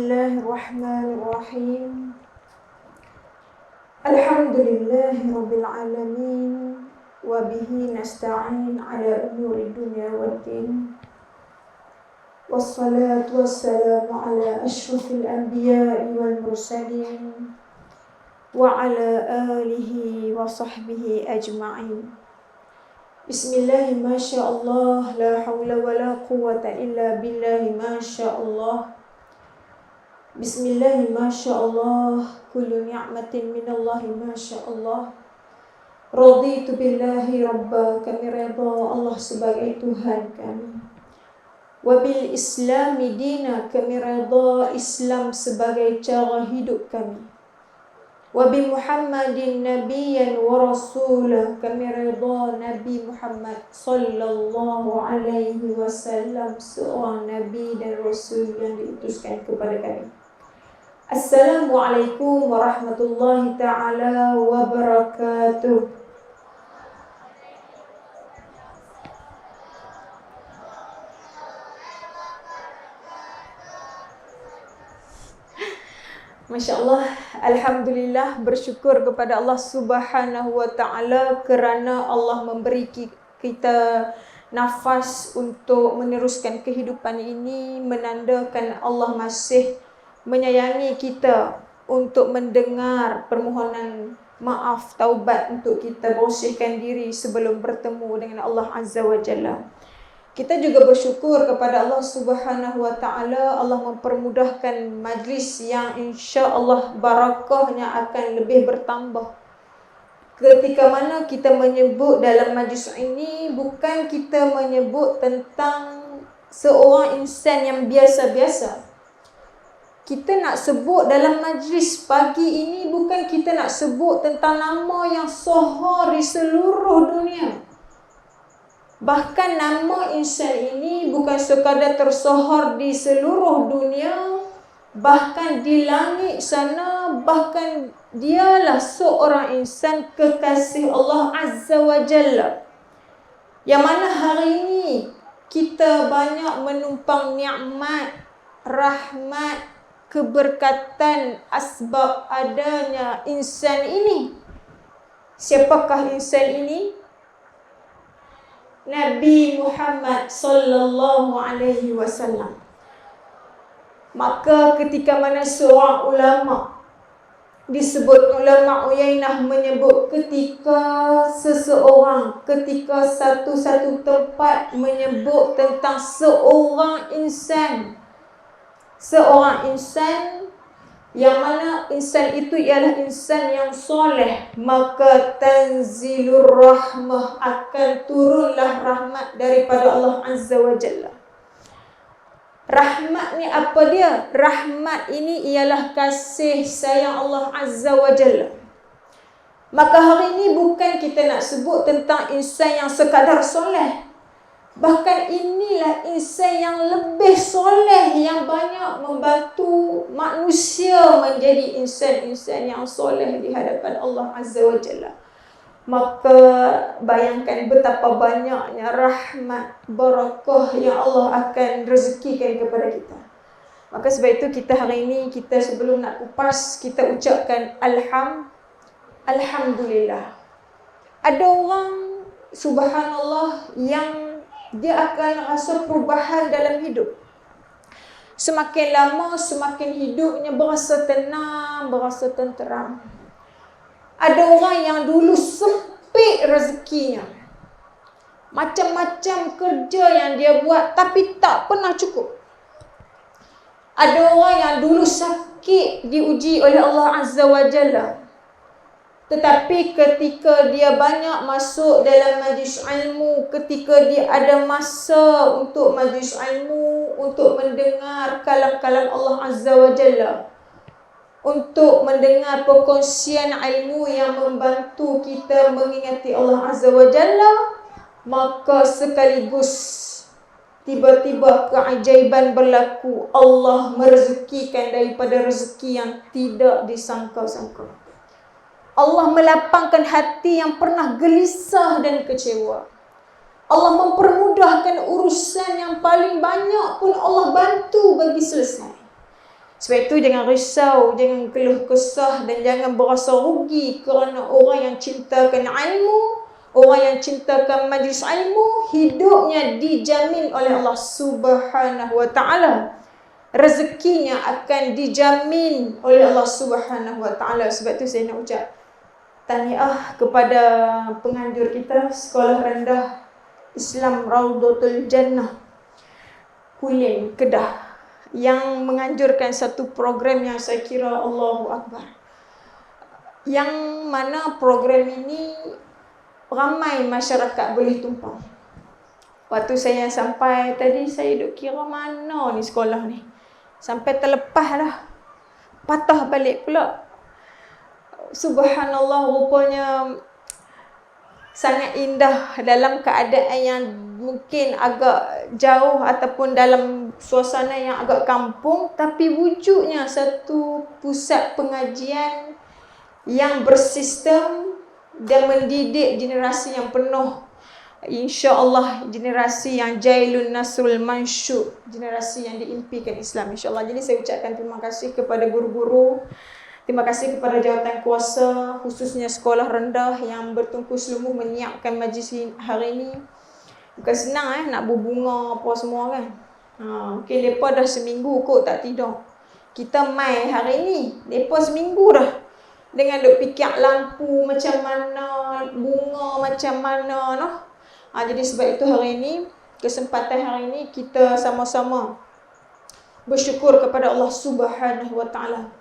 Bismillahirrahmanirrahim. Alhamdulillahirabbil alamin wa bihi nasta'in ala umuri dunya waddin. Wassalatu wassalamu ala asyrafil anbiya'i wal mursalin wa ala alihi wa sahbihi ajma'in. Bismillahi masyaallah, la hawla wa la quwwata illa billahi masyaallah. Bismillahi masyaallah, kullu ni'matin minallahi masyaallah. Raditu billahi rabba, kami redha Allah sebagai Tuhan kami. Wa bil islami dina, kami redha Islam sebagai cara hidup kami. Wa bi Muhammadin nabiyyan wa rasulah, kami redha Nabi Muhammad sallallahu alaihi wasallam seorang nabi dan rasul yang diutuskan kepada kami. Assalamualaikum warahmatullahi taala wabarakatuh. Masya Allah, alhamdulillah, bersyukur kepada Allah Subhanahu wa taala kerana Allah memberi kita nafas untuk meneruskan kehidupan ini, menandakan Allah masih menyayangi kita untuk mendengar permohonan maaf, taubat untuk kita bersihkan diri sebelum bertemu dengan Allah Azza wa Jalla. Kita juga bersyukur kepada Allah Subhanahu wa taala, Allah mempermudahkan majlis yang insya-Allah barakahnya akan lebih bertambah. Ketika mana kita menyebut dalam majlis ini, bukan kita menyebut tentang seorang insan yang biasa-biasa. Kita nak sebut dalam majlis pagi ini, bukan kita nak sebut tentang nama yang sohor di seluruh dunia. Bahkan nama insan ini bukan sekadar tersohor di seluruh dunia, bahkan di langit sana, bahkan dialah seorang insan kekasih Allah Azza wa Jalla. Yang mana hari ini kita banyak menumpang nikmat, rahmat, keberkatan asbab adanya insan ini. Siapakah insan ini? Nabi Muhammad sallallahu alaihi wasallam. Maka ketika mana seorang ulama, disebut ulama Uyainah, menyebut ketika seseorang, ketika satu-satu tempat menyebut tentang seorang insan yang mana insan itu ialah insan yang soleh, maka tanzilur rahmah, akan turunlah rahmat daripada Allah Azza wa Jalla. Rahmat ni apa dia? Rahmat ini ialah kasih sayang Allah Azza wa Jalla. Maka hari ini bukan kita nak sebut tentang insan yang sekadar soleh. Bahkan inilah insan yang lebih soleh, yang banyak membantu manusia menjadi insan-insan yang soleh di hadapan Allah Azza wa Jalla. Maka bayangkan betapa banyaknya rahmat, barakah yang Allah akan rezekikan kepada kita. Maka sebab itu kita hari ini, kita sebelum nak kupas, kita ucapkan Alhamdulillah. Ada orang, subhanallah, yang dia akan rasa perubahan dalam hidup. Semakin lama, semakin hidupnya berasa tenang, berasa tenteram. Ada orang yang dulu sempit rezekinya, macam-macam kerja yang dia buat tapi tak pernah cukup. Ada orang yang dulu sakit diuji oleh Allah Azza wa Jalla, tetapi ketika dia banyak masuk dalam majlis ilmu, ketika dia ada masa untuk majlis ilmu, untuk mendengar kalam-kalam Allah Azza wa Jalla, untuk mendengar perkongsian ilmu yang membantu kita mengingati Allah Azza wa Jalla, maka sekaligus tiba-tiba keajaiban berlaku. Allah merezekikan daripada rezeki yang tidak disangka-sangka. Allah melapangkan hati yang pernah gelisah dan kecewa. Allah mempermudahkan urusan yang paling banyak pun Allah bantu bagi selesai. Sebab itu jangan risau, jangan keluh kesah dan jangan berasa rugi kerana orang yang cintakan ilmu, orang yang cintakan majlis ilmu, hidupnya dijamin oleh Allah Subhanahu wa taala. Rezekinya akan dijamin oleh Allah Subhanahu wa taala. Sebab itu saya nak ucap tahniah kepada penganjur kita Sekolah Rendah Islam Raudatul Jannah Huling, Kedah, yang menganjurkan satu program yang saya kira Allahu Akbar. Yang mana program ini ramai masyarakat boleh tumpang. Waktu saya sampai tadi, saya duk kira mana ni sekolah ni. Sampai terlepas dah. Patah balik pula. Subhanallah, rupanya sangat indah dalam keadaan yang mungkin agak jauh ataupun dalam suasana yang agak kampung, tapi wujudnya satu pusat pengajian yang bersistem dan mendidik generasi yang penuh, insya-Allah generasi yang jailun nasrul mansyur, generasi yang diimpikan Islam, insya-Allah. Jadi saya ucapkan terima kasih kepada guru-guru, terima kasih kepada jawatan kuasa, khususnya sekolah rendah yang bertungkus lumus menyiapkan majlis hari ini. Bukan senang nak berbunga apa semua kan. Mungkin mereka dah seminggu kot tak tidur. Kita mai hari ni, mereka seminggu dah. Dengan duk fikir lampu macam mana, bunga macam mana noh. Jadi sebab itu hari ini, kesempatan hari ini kita sama-sama bersyukur kepada Allah Subhanahu wa taala.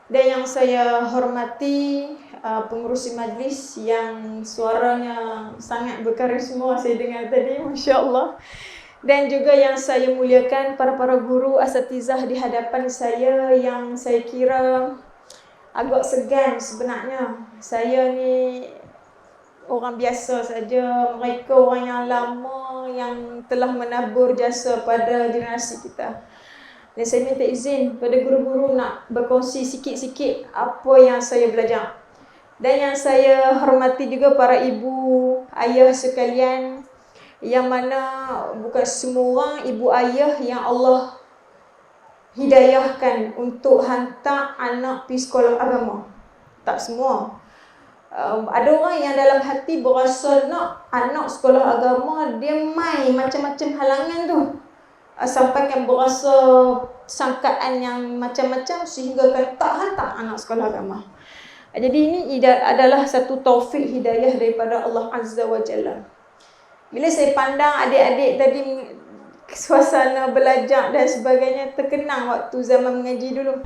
Dan yang saya hormati pengurusi majlis yang suaranya sangat berkarisma saya dengar tadi, masya-Allah. Dan juga yang saya muliakan para guru asatizah di hadapan saya yang saya kira agak segan sebenarnya. Saya ni orang biasa saja, mereka orang yang lama yang telah menabur jasa pada generasi kita. Dan saya minta izin pada guru-guru nak berkongsi sikit-sikit apa yang saya belajar. Dan yang saya hormati juga para ibu, ayah sekalian, yang mana bukan semua orang ibu ayah yang Allah hidayahkan untuk hantar anak pergi sekolah agama. Tak semua. Ada orang yang dalam hati berasa nak anak sekolah agama, dia main macam-macam halangan tu. Sampaikan berasa sangkaan yang macam-macam sehingga kan tak hantar anak sekolah agama. Jadi ini adalah satu taufik hidayah daripada Allah Azza wa Jalla. Bila saya pandang adik-adik tadi, suasana belajar dan sebagainya, terkenang waktu zaman mengaji dulu.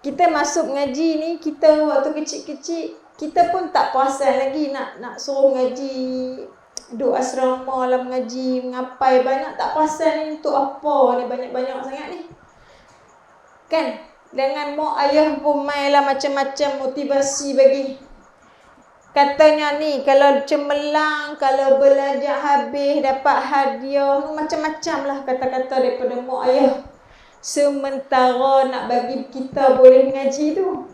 Kita masuk mengaji ni, kita waktu kecil-kecil, kita pun tak perasan lagi nak suruh mengaji, duduk asrama lah mengaji, mengapai banyak, tak perasan ni untuk apa ni banyak-banyak sangat ni. Kan? Dengan mak ayah pun mainlah macam-macam motivasi bagi. Katanya ni, kalau cemerlang, kalau belajar habis, dapat hadiah, macam-macam lah kata-kata daripada mak ayah. Sementara nak bagi kita boleh mengaji tu.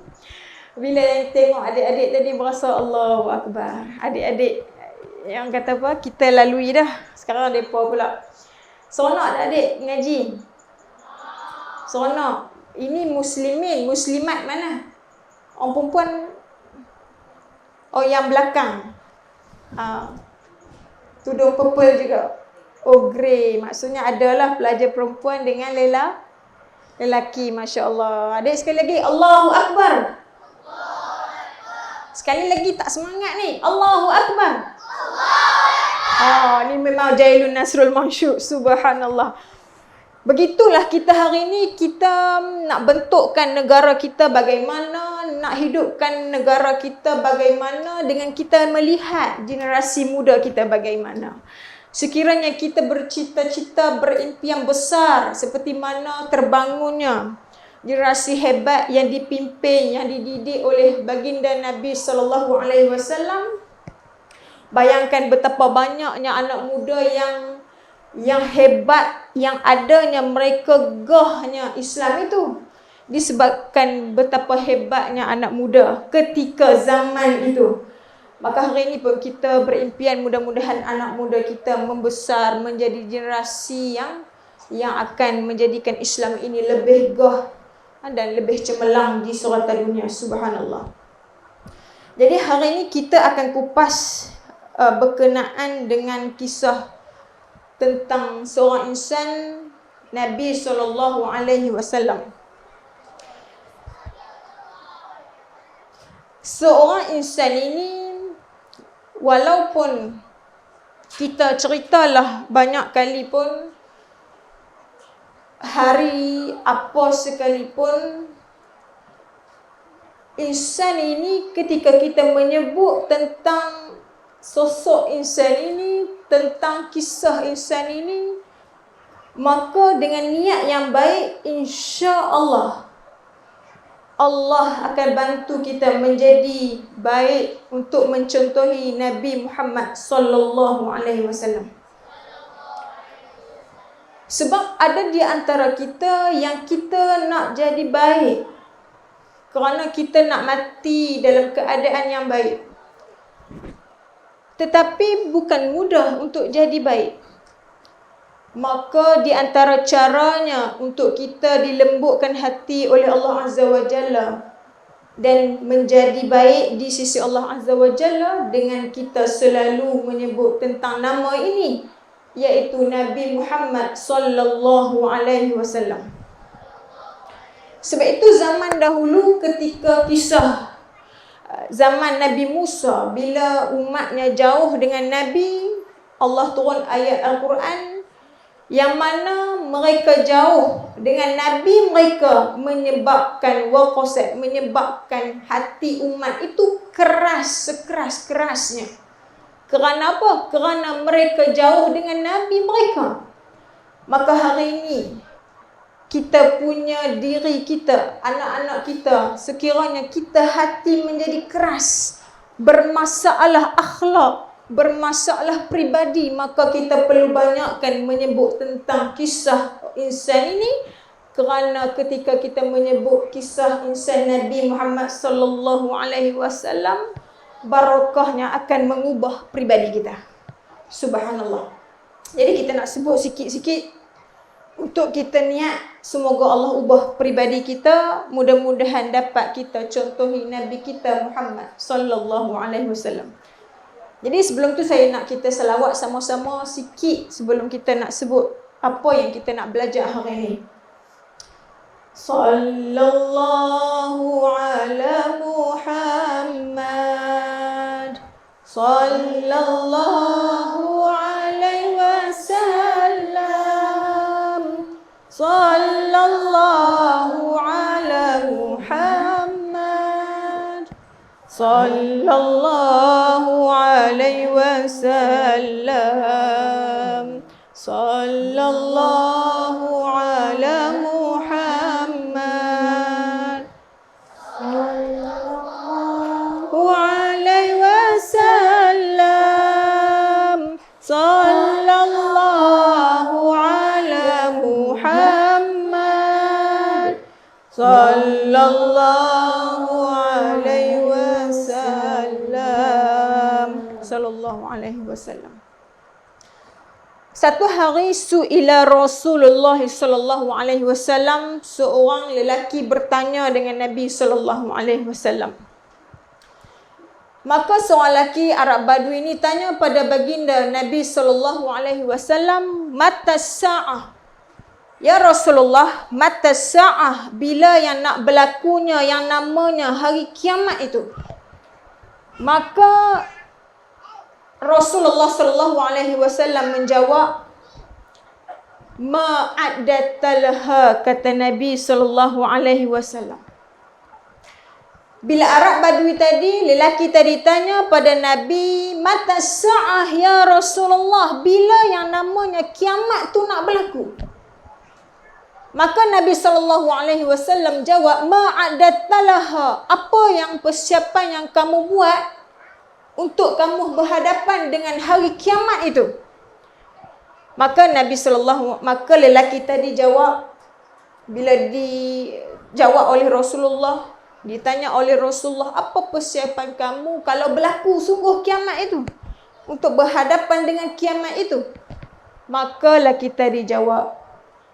Bila tengok adik-adik tadi berasa Allahu Akbar. Adik-adik yang kata apa, kita lalui dah. Sekarang mereka pula. Seronok tak adik mengaji? Seronok. Ini muslimin, muslimat mana? Orang perempuan, oh yang belakang. Tudung purple juga. Oh grey. Maksudnya adalah pelajar perempuan dengan lelaki. Masya Allah. Adik sekali lagi. Allahu Akbar. Sekali lagi tak semangat ni. Allahu Akbar. Ni memang jailun nasrul mansyur. Subhanallah. Begitulah kita hari ini, kita nak bentukkan negara kita bagaimana, nak hidupkan negara kita bagaimana dengan kita melihat generasi muda kita bagaimana. Sekiranya kita bercita-cita, berimpian besar seperti mana terbangunnya generasi hebat yang dipimpin, yang dididik oleh baginda Nabi SAW. Bayangkan betapa banyaknya anak muda yang hebat, yang adanya mereka gahnya Islam itu disebabkan betapa hebatnya anak muda ketika zaman itu. Maka hari ini pun kita berimpian mudah-mudahan anak muda kita membesar menjadi generasi yang yang akan menjadikan Islam ini lebih gah dan lebih cemerlang di surata dunia. Subhanallah. Jadi hari ini kita akan kupas berkenaan dengan kisah tentang seorang insan, Nabi SAW. Seorang insan ini, walaupun kita ceritalah banyak kali pun, hari apa sekalipun, insan ini ketika kita menyebut tentang sosok insan ini, tentang kisah insan ini, maka dengan niat yang baik, insya-Allah Allah akan bantu kita menjadi baik untuk mencontohi Nabi Muhammad sallallahu alaihi wasallam. Sebab ada di antara kita yang kita nak jadi baik kerana kita nak mati dalam keadaan yang baik. Tetapi bukan mudah untuk jadi baik. Maka di antara caranya untuk kita dilembutkan hati oleh Allah Azza wa Jalla dan menjadi baik di sisi Allah Azza wa Jalla dengan kita selalu menyebut tentang nama ini, iaitu Nabi Muhammad sallallahu alaihi wasallam. Sebab itu zaman dahulu ketika kisah zaman Nabi Musa, bila umatnya jauh dengan Nabi, Allah turun ayat Al-Quran yang mana mereka jauh dengan Nabi mereka menyebabkan waqasat, menyebabkan hati umat itu keras, sekeras-kerasnya. Kerana apa? Kerana mereka jauh dengan Nabi mereka. Maka hari ini kita punya diri kita, anak-anak kita, sekiranya kita hati menjadi keras, bermasalah akhlak, bermasalah pribadi, maka kita perlu banyakkan menyebut tentang kisah insan ini. Kerana ketika kita menyebut kisah insan Nabi Muhammad sallallahu alaihi wasallam, barakahnya akan mengubah pribadi kita. Subhanallah. Jadi kita nak sebut sikit-sikit untuk kita niat semoga Allah ubah pribadi kita, mudah-mudahan dapat kita contohi Nabi kita Muhammad sallallahu alaihi wasallam. Jadi sebelum tu saya nak kita selawat sama-sama sikit sebelum kita nak sebut apa yang kita nak belajar hari ini. Sallallahu ala Muhammad, sallallahu alaihi wasallam, sallallahu ala Muhammad, sallallahu alaihi wasallam, sallallahu ala Muhammad, sallallahu alaihi wasallam, sallallahu ala Muhammad, sallallahu alaihi wasallam, sallallahu alaihi wasallam. Satu hari su'ila Rasulullah sallallahu alaihi wasallam, seorang lelaki bertanya dengan Nabi sallallahu alaihi wasallam. Maka seorang lelaki Arab Badui ini tanya pada baginda Nabi sallallahu alaihi wasallam, "Mata sa'ah?" Ya Rasulullah, mata sa'ah, bila yang nak berlakunya yang namanya hari kiamat itu? Maka Rasulullah sallallahu alaihi wasallam menjawab, "Ma'addatalha," kata Nabi sallallahu alaihi wasallam. Bila Arab Badui tadi, lelaki tadi tanya pada Nabi, "Mata sa'ah ya Rasulullah, bila yang namanya kiamat tu nak berlaku?" Maka Nabi sallallahu alaihi wasallam jawab, "Ma'addatalha," apa yang persiapan yang kamu buat untuk kamu berhadapan dengan hari kiamat itu? Maka maka lelaki tadi jawab, bila dijawab oleh Rasulullah, ditanya oleh Rasulullah, "Apa persiapan kamu kalau berlaku sungguh kiamat itu? Untuk berhadapan dengan kiamat itu?" Maka lelaki tadi jawab,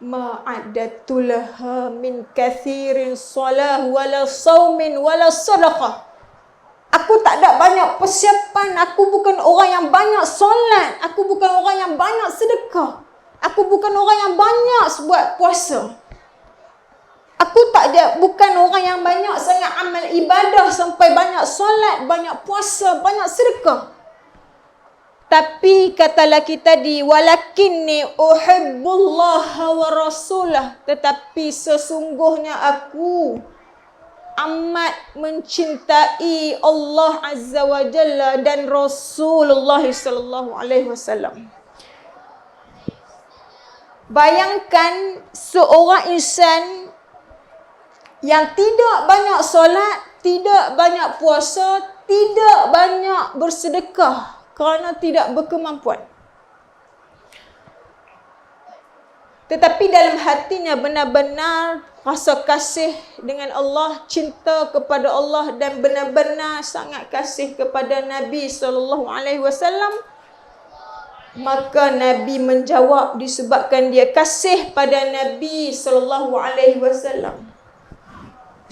ma'adatu laha min kathirin salah wala saumin wala sadaqah. Aku tak ada banyak persiapan. Aku bukan orang yang banyak solat. Aku bukan orang yang banyak sedekah. Aku bukan orang yang banyak buat puasa. Aku bukan orang yang banyak sangat amal ibadah sampai banyak solat, banyak puasa, banyak sedekah. Tapi kata lelaki tadi, walakinni uhibbullaha wa rasulah. Tetapi sesungguhnya aku amat mencintai Allah Azza wa Jalla dan Rasulullah sallallahu alaihi wasallam. Bayangkan seorang insan yang tidak banyak solat, tidak banyak puasa, tidak banyak bersedekah kerana tidak berkemampuan. Tetapi dalam hatinya benar-benar rasa kasih dengan Allah, cinta kepada Allah dan benar-benar sangat kasih kepada Nabi SAW. Maka Nabi menjawab disebabkan dia kasih pada Nabi SAW.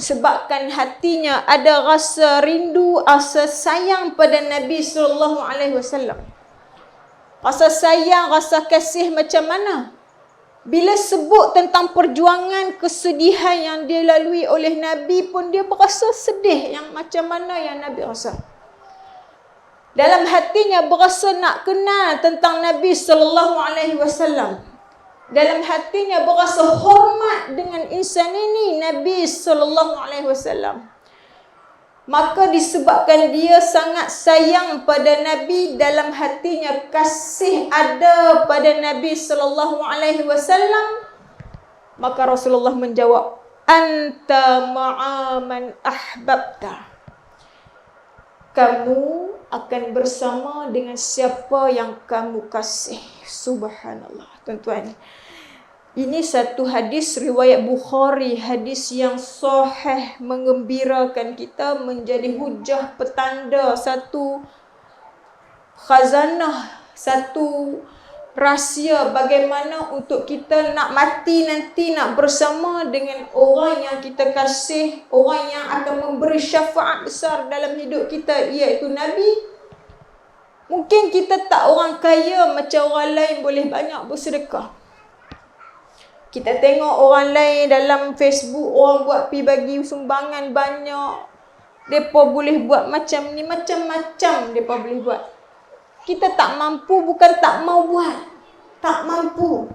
Sebabkan hatinya ada rasa rindu, rasa sayang pada Nabi SAW. Rasa sayang, rasa kasih macam mana? Bila sebut tentang perjuangan, kesedihan yang dia lalui oleh Nabi pun dia berasa sedih yang macam mana yang Nabi rasa. Dalam hatinya berasa nak kenal tentang Nabi SAW. Dalam hatinya berasa hormat dengan insan ini, Nabi SAW. Maka disebabkan dia sangat sayang pada Nabi, dalam hatinya kasih ada pada Nabi SAW, maka Rasulullah menjawab, anta ma'aman ahbabta. Kamu akan bersama dengan siapa yang kamu kasih. Subhanallah. Tuan-tuan, ini satu hadis riwayat Bukhari, hadis yang sahih, mengembirakan kita, menjadi hujah petanda, satu khazanah, satu rahsia bagaimana untuk kita nak mati nanti, nak bersama dengan orang yang kita kasih, orang yang akan memberi syafaat besar dalam hidup kita, iaitu Nabi. Mungkin kita tak orang kaya macam orang lain boleh banyak bersedekah. Kita tengok orang lain dalam Facebook, orang buat pi bagi sumbangan banyak. Mereka boleh buat macam ni, macam-macam mereka boleh buat. Kita tak mampu, bukan tak mau buat. Tak mampu.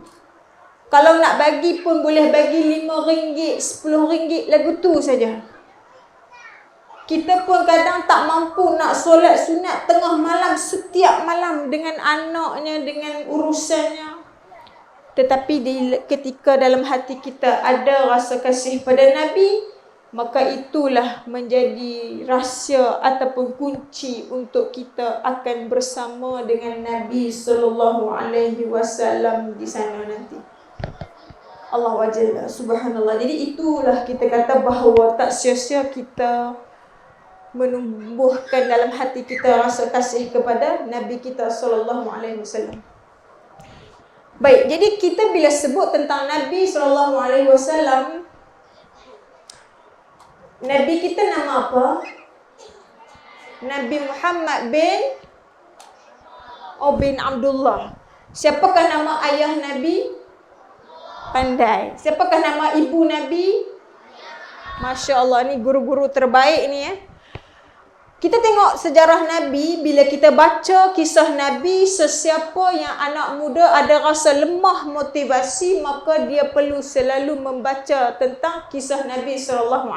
Kalau nak bagi pun boleh bagi RM5, RM10, lagu tu saja. Kita pun kadang tak mampu nak solat sunat tengah malam, setiap malam dengan anaknya, dengan urusannya. Tetapi ketika dalam hati kita ada rasa kasih pada Nabi, maka itulah menjadi rahsia ataupun kunci untuk kita akan bersama dengan Nabi SAW di sana nanti. Allah Jalla, subhanallah. Jadi itulah kita kata bahawa tak sia-sia kita menumbuhkan dalam hati kita rasa kasih kepada Nabi kita SAW. Baik, jadi kita bila sebut tentang Nabi SAW, Nabi kita nama apa? Nabi Muhammad bin Abdullah. Siapakah nama ayah Nabi? Pandai. Siapakah nama ibu Nabi? Masya Allah, ni guru-guru terbaik ni ya. Kita tengok sejarah Nabi, bila kita baca kisah Nabi, sesiapa yang anak muda ada rasa lemah motivasi, maka dia perlu selalu membaca tentang kisah Nabi SAW.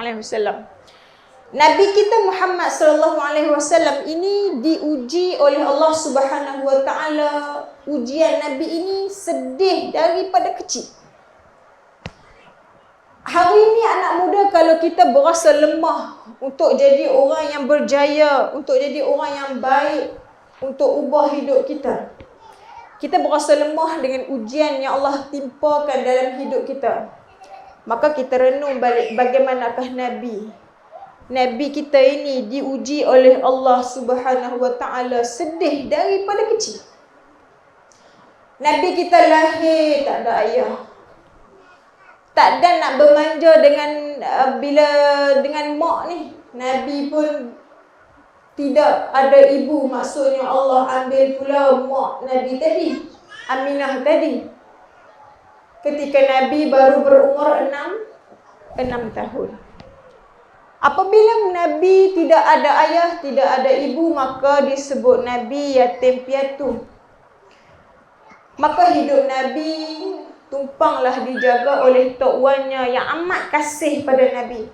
Nabi kita Muhammad SAW ini diuji oleh Allah Subhanahu Wa Taala. Ujian Nabi ini sedih daripada kecil. Hari ini anak muda, kalau kita berasa lemah untuk jadi orang yang berjaya, untuk jadi orang yang baik, untuk ubah hidup kita, kita berasa lemah dengan ujian yang Allah timpakan dalam hidup kita, maka kita renung balik bagaimanakah Nabi. Nabi kita ini diuji oleh Allah Subhanahu Wa Taala sedih daripada kecil. Nabi kita lahir tak ada ayah. Tak ada nak bermanja dengan bila dengan mak ni. Nabi pun tidak ada ibu, maksudnya Allah ambil pula mak Nabi tadi, Aminah tadi. Ketika Nabi baru berumur 6 tahun. Apabila Nabi tidak ada ayah, tidak ada ibu, maka disebut Nabi yatim piatu. Maka hidup Nabi tumpanglah dijaga oleh tok wannya yang amat kasih pada Nabi.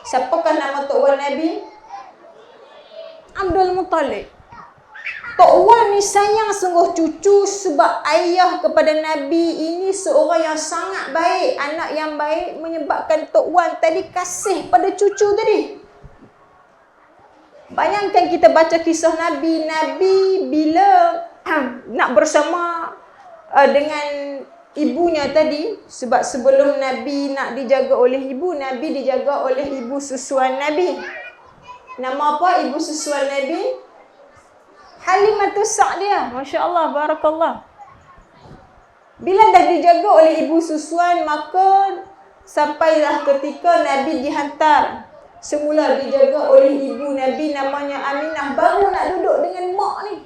Siapakah nama tok wan Nabi? Abdul Muttalib. Tok wan ni sayang sungguh cucu sebab ayah kepada Nabi ini seorang yang sangat baik, anak yang baik, menyebabkan tok wan tadi kasih pada cucu tadi. Bayangkan kita baca kisah Nabi bila nak bersama dengan ibunya tadi, sebab sebelum Nabi nak dijaga oleh ibu, Nabi dijaga oleh ibu susuan Nabi. Nama apa ibu susuan Nabi? Halimatus Sa'diyah. Masya Allah, barakallah. Bila dah dijaga oleh ibu susuan, maka sampailah ketika Nabi dihantar. Semula dijaga oleh ibu Nabi namanya Aminah. Baru nak duduk dengan mak ni.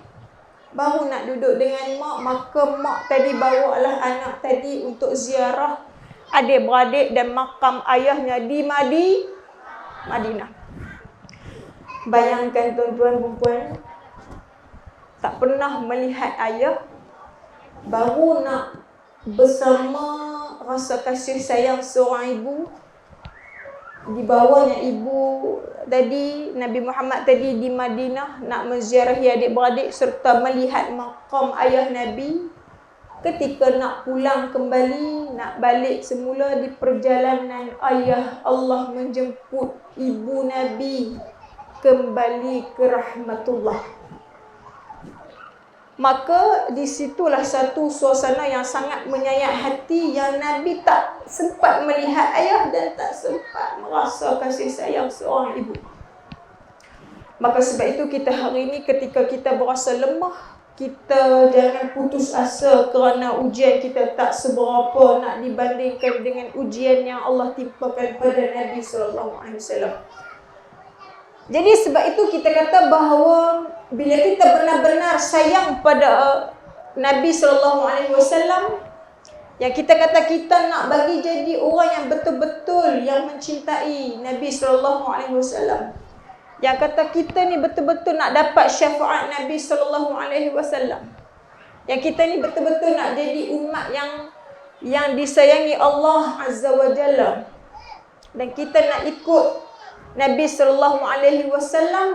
Baru nak duduk dengan mak, maka mak tadi bawalah anak tadi untuk ziarah adik-beradik dan makam ayahnya di Madinah. Bayangkan tuan-tuan dan puan, tak pernah melihat ayah, baru nak bersama rasa kasih sayang seorang ibu. Dibawanya ibu tadi, Nabi Muhammad tadi di Madinah nak menziarahi adik-beradik serta melihat makam ayah Nabi. Ketika nak pulang kembali, nak balik semula di perjalanan, ayah Allah menjemput ibu Nabi kembali ke rahmatullah. Maka disitulah satu suasana yang sangat menyayat hati, yang Nabi tak sempat melihat ayah dan tak sempat merasa kasih sayang seorang ibu. Maka sebab itu kita hari ini ketika kita berasa lemah, kita jangan putus asa kerana ujian kita tak seberapa nak dibandingkan dengan ujian yang Allah timpakan pada Nabi SAW. Jadi sebab itu kita kata bahawa bila kita benar-benar sayang pada Nabi SAW, yang kita kata kita nak bagi jadi orang yang betul-betul yang mencintai Nabi SAW, yang kata kita ni betul-betul nak dapat syafaat Nabi SAW, yang kita ni betul-betul nak jadi umat yang disayangi Allah Azza wa Jalla, dan kita nak ikut Nabi SAW,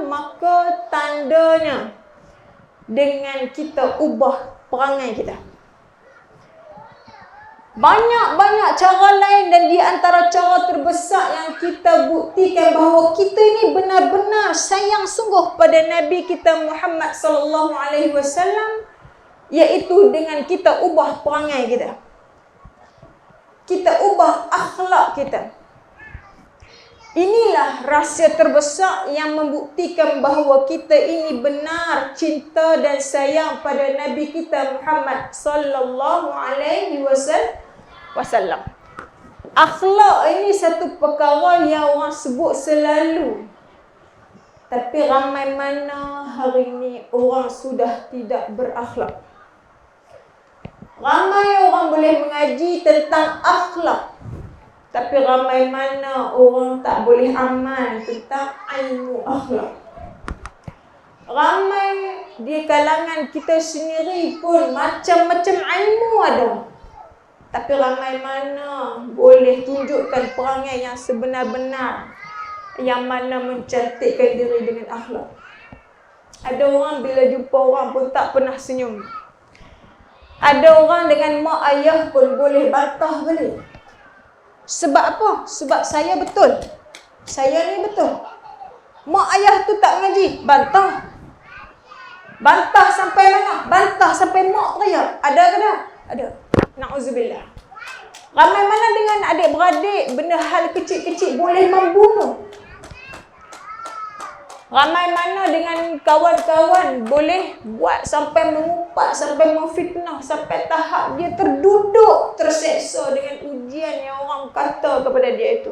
maka tandanya dengan kita ubah perangai kita. Banyak-banyak cara lain, dan di antara cara terbesar yang kita buktikan bahawa kita ini benar-benar sayang sungguh pada Nabi kita Muhammad SAW, iaitu dengan kita ubah perangai kita. Kita ubah akhlak kita. Inilah rahsia terbesar yang membuktikan bahawa kita ini benar cinta dan sayang pada Nabi kita Muhammad sallallahu alaihi wasallam. Akhlak ini satu perkara yang orang sebut selalu. Tapi ramai mana hari ini orang sudah tidak berakhlak. Ramai orang boleh mengaji tentang akhlak, tapi ramai mana orang tak boleh amal tentang ilmu akhlak. Ramai di kalangan kita sendiri pun macam-macam ilmu ada, tapi ramai mana boleh tunjukkan perangai yang sebenar-benar, yang mana mencantikkan diri dengan akhlak. Ada orang bila jumpa orang pun tak pernah senyum. Ada orang dengan mak ayah pun boleh bantah balik. Sebab apa? Sebab saya betul. Saya ni betul. Mak ayah tu tak ngaji, bantah. Bantah sampai mana? Bantah sampai mak teriak. Ada ke tak? Ada. Na'udzubillah. Ramai mana dengan adik-beradik, benda hal kecil-kecil boleh membunuh. Ramai mana dengan kawan-kawan boleh buat sampai mengupat, sampai memfitnah, sampai tahap dia terduduk, terseksa dengan ujian yang orang kata kepada dia itu.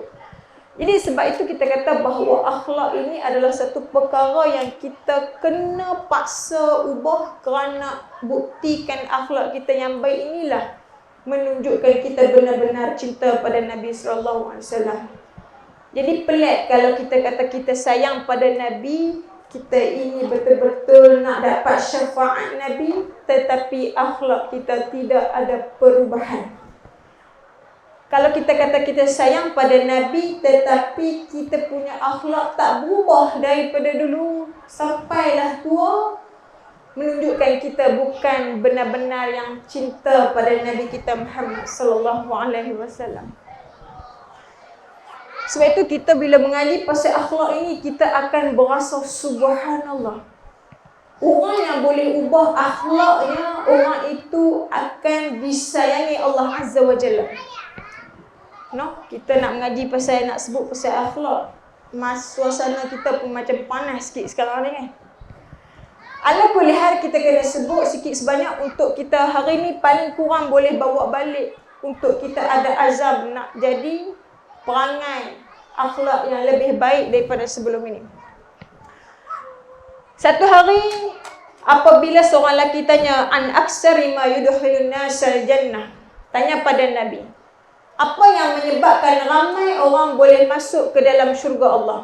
Jadi sebab itu kita kata bahawa akhlak ini adalah satu perkara yang kita kena paksa ubah, kerana buktikan akhlak kita yang baik inilah menunjukkan kita benar-benar cinta pada Nabi sallallahu alaihi wasallam. Jadi pelik kalau kita kata kita sayang pada Nabi, kita ini betul-betul nak dapat syafaat Nabi, tetapi akhlak kita tidak ada perubahan. Kalau kita kata kita sayang pada Nabi, tetapi kita punya akhlak tak berubah daripada dulu sampailah tua, menunjukkan kita bukan benar-benar yang cinta pada Nabi kita Muhammad sallallahu alaihi wasallam. Sebab itu kita bila mengaji pasal akhlak ini, kita akan berasa subhanallah. Orang yang boleh ubah akhlaknya, orang itu akan disayangi Allah Azza wa Jalla. No, kita nak mengaji pasal, nak sebut pasal akhlak. Suasana kita pun macam panas sikit sekarang ni kan. Ala boleh hal kita kena sebut sikit sebanyak untuk kita hari ni paling kurang boleh bawa balik untuk kita ada azam nak jadi perangai akhlak yang lebih baik daripada sebelum ini. Satu hari apabila seorang lelaki tanya an aksari ma yudkhilun nasal jannah, tanya pada Nabi, apa yang menyebabkan ramai orang boleh masuk ke dalam syurga Allah?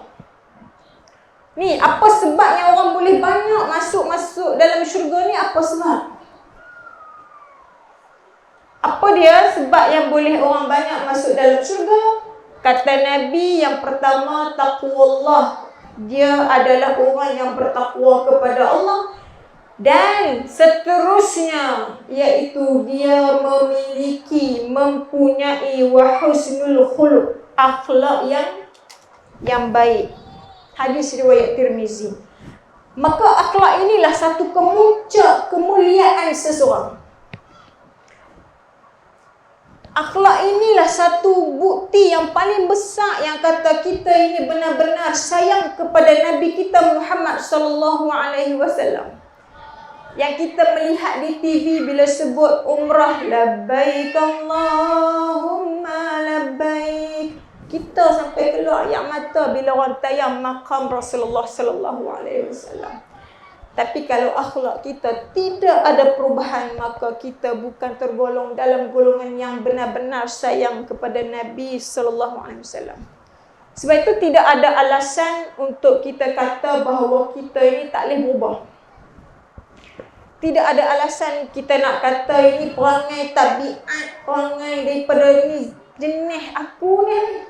Ni apa sebabnya orang boleh banyak masuk dalam syurga ni, apa sebab? Apa dia sebab yang boleh orang banyak masuk dalam syurga? Kata Nabi, yang pertama taqwallah. Dia adalah orang yang bertakwa kepada Allah. Dan seterusnya, iaitu dia mempunyai wa husnul khuluq, akhlak yang baik. Hadis riwayat Tirmizi. Maka akhlak inilah satu kemuncak kemuliaan seseorang. Akhlak inilah satu bukti yang paling besar yang kata kita ini benar-benar sayang kepada Nabi kita Muhammad sallallahu alaihi wasallam. Yang kita melihat di TV bila sebut umrah, labbaik Allahumma labbaik, kita sampai keluar air mata bila orang tayang maqam Rasulullah sallallahu alaihi wasallam. Tapi kalau akhlak kita tidak ada perubahan, maka kita bukan tergolong dalam golongan yang benar-benar sayang kepada Nabi sallallahu alaihi wasallam. Sebab itu tidak ada alasan untuk kita kata bahawa kita ini tak boleh berubah. Tidak ada alasan kita nak kata ini perangai tabiat, perangai daripada ini jenis aku ni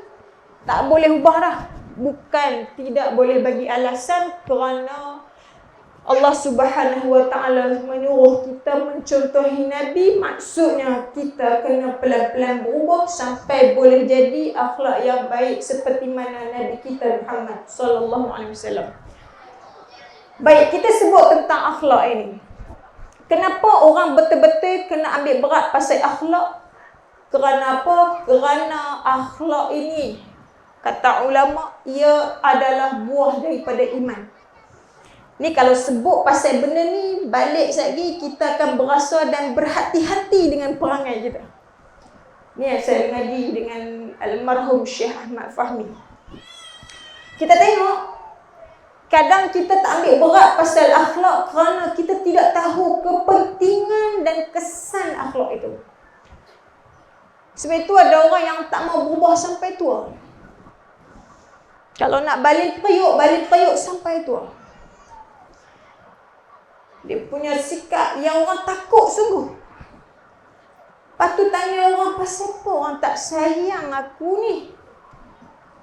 tak boleh ubah dah. Bukan tidak boleh bagi alasan, kerana Allah Subhanahu wa taala menyuruh kita mencontohi Nabi. Maksudnya kita kena pelan-pelan berubah sampai boleh jadi akhlak yang baik seperti mana Nabi kita Muhammad sallallahu alaihi wasallam. Baik, kita sebut tentang akhlak ini. Kenapa orang betul-betul kena ambil berat pasal akhlak? Kerana apa? Kerana akhlak ini, kata ulama, ia adalah buah daripada iman. Ni kalau sebut pasal benda ni, balik lagi kita akan berasa dan berhati-hati dengan perangai kita. Ni yang saya mengaji dengan almarhum Syekh Ahmad Fahmi. Kita tengok, kadang kita tak ambil berat pasal akhlak kerana kita tidak tahu kepentingan dan kesan akhlak itu. Sebab itu ada orang yang tak mau berubah sampai tua. Kalau nak balik periuk sampai tua. Dia punya sikap yang orang takut sungguh. Lepas tu tanya orang, pasal apa orang tak sayang aku ni?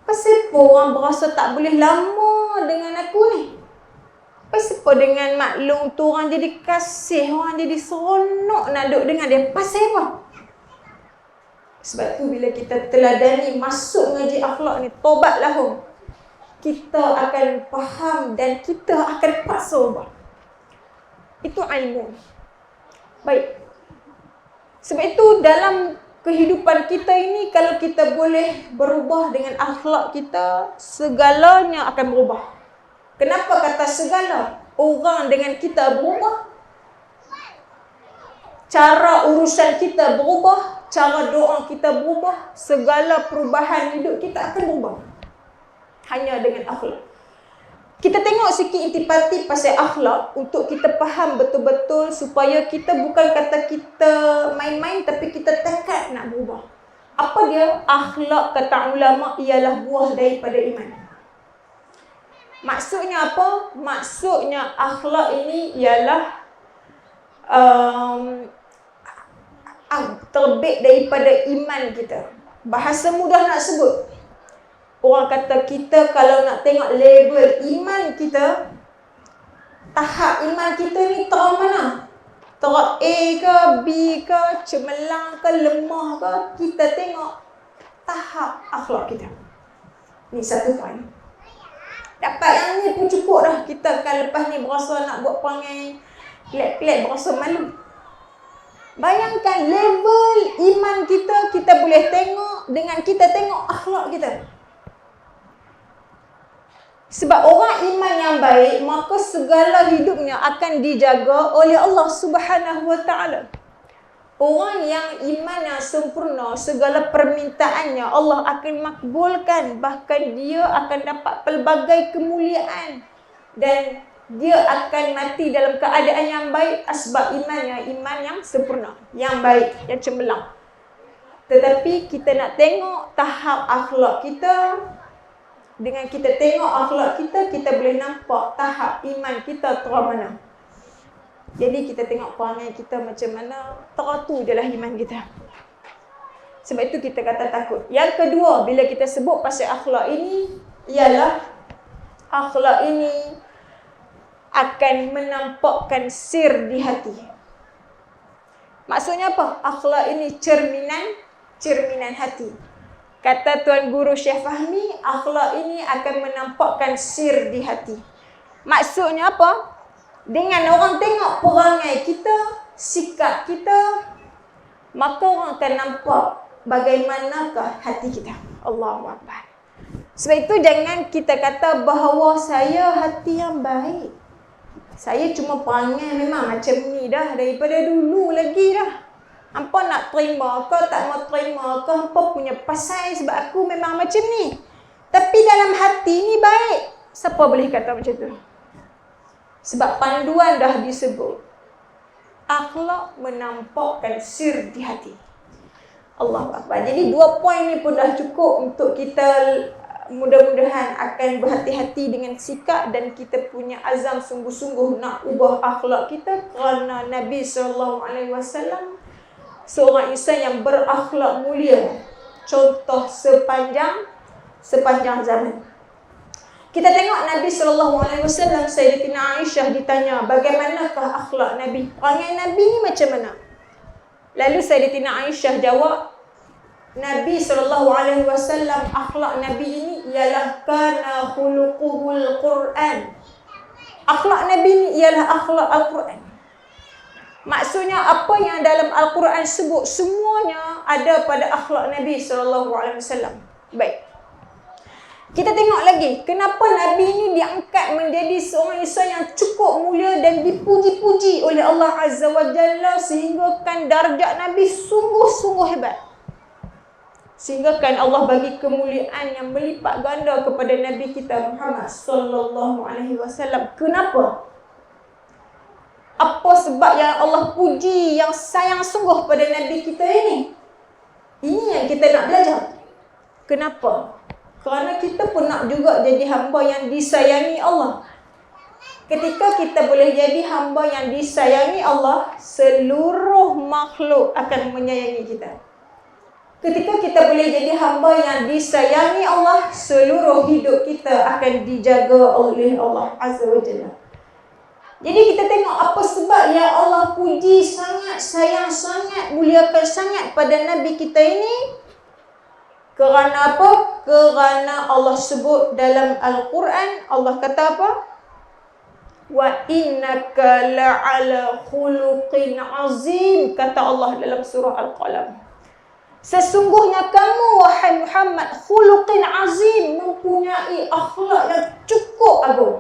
Pasal apa orang berasa tak boleh lama dengan aku ni? Pasal apa dengan maklum tu orang jadi kasih, orang jadi seronok nak duduk dengan dia? Pasal apa? Sebab tu bila kita teladani masuk ngaji akhlak ni, tobatlah, kita akan faham dan kita akan paksa ubah. Itu ilmu. Baik. Sebab itu dalam kehidupan kita ini, kalau kita boleh berubah dengan akhlak kita, segalanya akan berubah. Kenapa kata segala? Orang dengan kita berubah, cara urusan kita berubah, cara doa kita berubah, segala perubahan hidup kita akan berubah. Hanya dengan akhlak. Kita tengok sikit intipati pasal akhlak untuk kita faham betul-betul supaya kita bukan kata kita main-main tapi kita tekad nak berubah. Apa dia? Akhlak kata ulama ialah buah daripada iman. Maksudnya apa? Maksudnya akhlak ini ialah terbit daripada iman kita. Bahasa mudah nak sebut. Orang kata kita kalau nak tengok level iman kita, tahap iman kita ni tahap mana? Tahap A ke, B ke, cemerlang ke, lemah ke, kita tengok tahap akhlak kita. Ni satu poin. Dapat yang ni pun cukup dah. Kita akan lepas ni berasa nak buat perangai pelik-pelik, berasa malu. Bayangkan level iman kita, kita boleh tengok dengan kita tengok akhlak kita. Sebab orang iman yang baik, maka segala hidupnya akan dijaga oleh Allah Subhanahu Wa Taala. Orang yang iman yang sempurna, segala permintaannya Allah akan makbulkan. Bahkan dia akan dapat pelbagai kemuliaan. Dan dia akan mati dalam keadaan yang baik sebab imannya iman yang sempurna, yang baik, yang cemerlang. Tetapi kita nak tengok tahap akhlak kita. Dengan kita tengok akhlak kita, kita boleh nampak tahap iman kita terang mana. Jadi kita tengok perangai kita macam mana, teratu je lah iman kita. Sebab itu kita kata takut. Yang kedua, bila kita sebut pasal akhlak ini, ialah akhlak ini akan menampakkan sir di hati. Maksudnya apa? Akhlak ini cerminan hati. Kata Tuan Guru Syekh Fahmi, akhlak ini akan menampakkan sir di hati. Maksudnya apa? Dengan orang tengok perangai kita, sikap kita, maka orang akan nampak bagaimanakah hati kita. Allahu Akbar. Sebab itu jangan kita kata bahawa saya hati yang baik. Saya cuma perangai memang macam ni dah daripada dulu lagi dah. Hampa nak terima ke, tak mau terima ke, hampa punya pasal sebab aku memang macam ni. Tapi dalam hati ni baik. Siapa boleh kata macam tu? Sebab panduan dah disebut. Akhlak menampakkan sir di hati. Allahu Akbar. Jadi dua poin ni pun dah cukup untuk kita mudah-mudahan akan berhati-hati dengan sikap dan kita punya azam sungguh-sungguh nak ubah akhlak kita kerana Nabi SAW seorang insan yang berakhlak mulia, contoh sepanjang zaman. Kita tengok Nabi SAW, Sayyidatina Aisyah ditanya, bagaimanakah akhlak Nabi? Perangai Nabi ni macam mana? Lalu Sayyidatina Aisyah jawab, Nabi SAW, akhlak Nabi ini ialah kana khuluquhul Quran. Akhlak Nabi ini ialah akhlak Al-Quran. Maksudnya apa yang dalam Al-Quran sebut semuanya ada pada akhlak Nabi SAW. Baik. Kita tengok lagi, kenapa Nabi ini diangkat menjadi seorang insan yang cukup mulia dan dipuji-puji oleh Allah Azza wa Jalla sehingga kan darjat Nabi sungguh-sungguh hebat. Sehingga kan Allah bagi kemuliaan yang melipat ganda kepada Nabi kita Muhammad SAW. Kenapa? Apa sebab yang Allah puji, yang sayang sungguh pada Nabi kita ini? Ini yang kita nak belajar. Kenapa? Kerana kita pun nak juga jadi hamba yang disayangi Allah. Ketika kita boleh jadi hamba yang disayangi Allah, seluruh makhluk akan menyayangi kita. Ketika kita boleh jadi hamba yang disayangi Allah, seluruh hidup kita akan dijaga oleh Allah Azza wa Jalla. Jadi kita tengok apa sebab yang Allah puji sangat, sayang sangat, muliakan sangat pada Nabi kita ini. Kerana apa? Kerana Allah sebut dalam Al-Quran, Allah kata apa? Wa innaka la'ala khuluqin azim, kata Allah dalam surah Al-Qalam. Sesungguhnya kamu, wahai Muhammad, khuluqin azim, mempunyai akhlak yang cukup agung.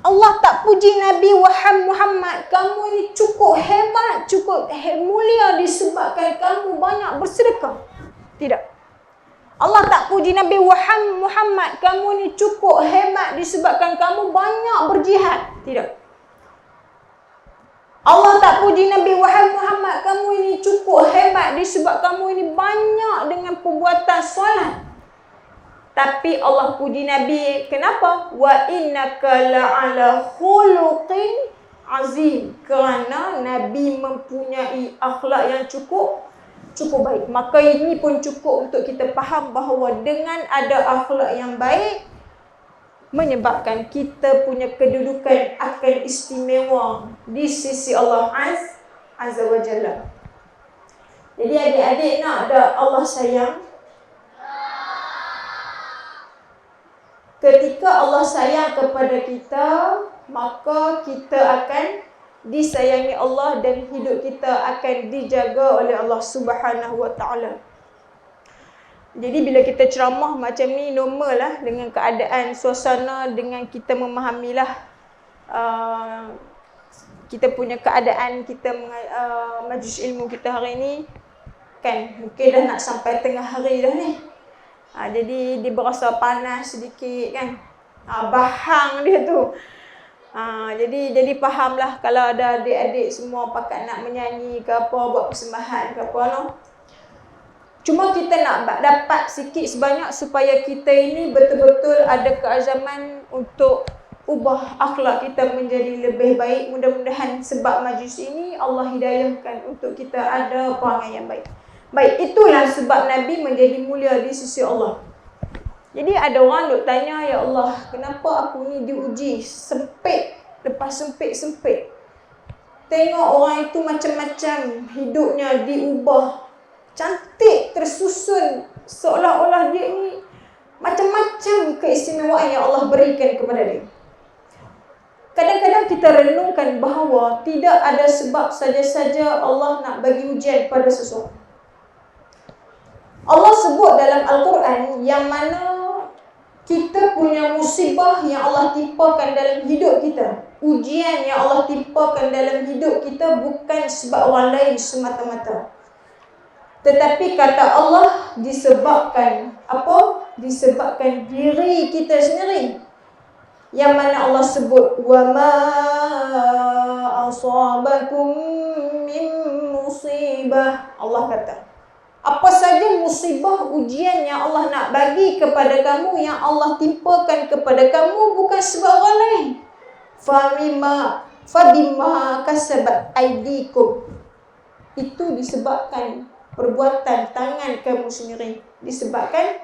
Allah tak puji Nabi Muhammad, kamu ini cukup hebat, cukup mulia disebabkan kamu banyak bersedekah. Tidak. Allah tak puji Nabi Muhammad, kamu ini cukup hebat disebabkan kamu banyak berjihad. Tidak. Allah tak puji Nabi Muhammad, kamu ini cukup hebat disebabkan kamu ini banyak dengan perbuatan solat. Tapi Allah puji Nabi, kenapa? Wa innaka la'ala khuluqin azim. Kerana Nabi mempunyai akhlak yang cukup baik. Maka ini pun cukup untuk kita faham bahawa dengan ada akhlak yang baik menyebabkan kita punya kedudukan akan istimewa di sisi Allah Azza wa Jalla. Jadi adik-adik nak ada Allah sayang. Ketika Allah sayang kepada kita, maka kita akan disayangi Allah dan hidup kita akan dijaga oleh Allah Subhanahu wa taala. Jadi bila kita ceramah macam ni normal lah dengan keadaan suasana, dengan kita memahamilah kita punya keadaan kita majlis ilmu kita hari ni kan mungkin dah nak sampai tengah hari dah ni. Jadi dia berasa panas sedikit kan. Bahang dia tu. Jadi fahamlah kalau ada adik-adik semua pakat nak menyanyi ke apa, buat persembahan ke apa no. Cuma kita nak dapat sikit sebanyak supaya kita ini betul-betul ada keazaman untuk ubah akhlak kita menjadi lebih baik. Mudah-mudahan sebab majlis ini Allah hidayahkan untuk kita ada perangai yang baik. Baik, itulah sebab Nabi menjadi mulia di sisi Allah. Jadi ada orang duk tanya, ya Allah, kenapa aku ni diuji sempit lepas sempit-sempit? Tengok orang itu macam-macam, hidupnya diubah, cantik, tersusun, seolah-olah dia ni macam-macam keistimewaan yang Allah berikan kepada dia. Kadang-kadang kita renungkan bahawa tidak ada sebab saja-saja Allah nak bagi ujian pada seseorang. Allah sebut dalam Al-Quran yang mana kita punya musibah yang Allah timpakan dalam hidup kita, ujian yang Allah timpakan dalam hidup kita bukan sebab orang lain semata-mata. Tetapi kata Allah disebabkan apa? Disebabkan diri kita sendiri. Yang mana Allah sebut wa ma asabakum min musibah. Allah kata apa saja musibah ujian yang Allah nak bagi kepada kamu, yang Allah timpakan kepada kamu bukan sebab orang lain. Fabima kasabat aidikum. Itu disebabkan perbuatan tangan kamu sendiri. Disebabkan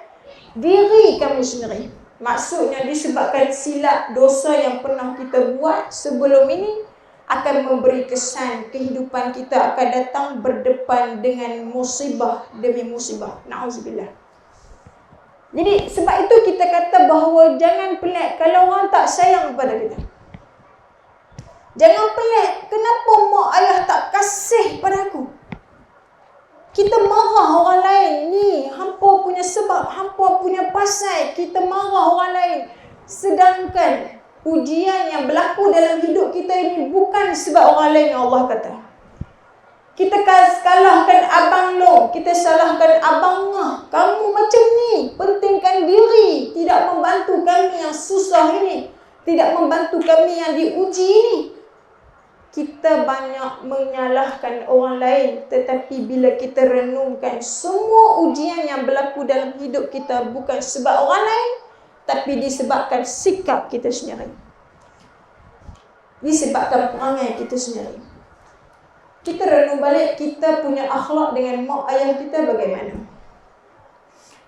diri kamu sendiri. Maksudnya disebabkan silap dosa yang pernah kita buat sebelum ini akan memberi kesan kehidupan kita akan datang berdepan dengan musibah demi musibah. Na'udzubillah. Jadi sebab itu kita kata bahawa jangan pelik kalau orang tak sayang kepada kita. Jangan pelik kenapa mak ayah tak kasih pada aku. Kita marah orang lain ni, hampa punya sebab, hampa punya pasal kita marah orang lain. Sedangkan ujian yang berlaku dalam hidup kita ini bukan sebab orang lain yang Allah kata. Kita salahkan abang long, kita salahkan abang ngah. Kamu macam ni, pentingkan diri, tidak membantu kami yang susah ini, tidak membantu kami yang diuji ini. Kita banyak menyalahkan orang lain, tetapi bila kita renungkan semua ujian yang berlaku dalam hidup kita bukan sebab orang lain, tapi disebabkan sikap kita sendiri. Disebabkan perangai kita sendiri. Kita renung balik, kita punya akhlak dengan mak ayah kita bagaimana?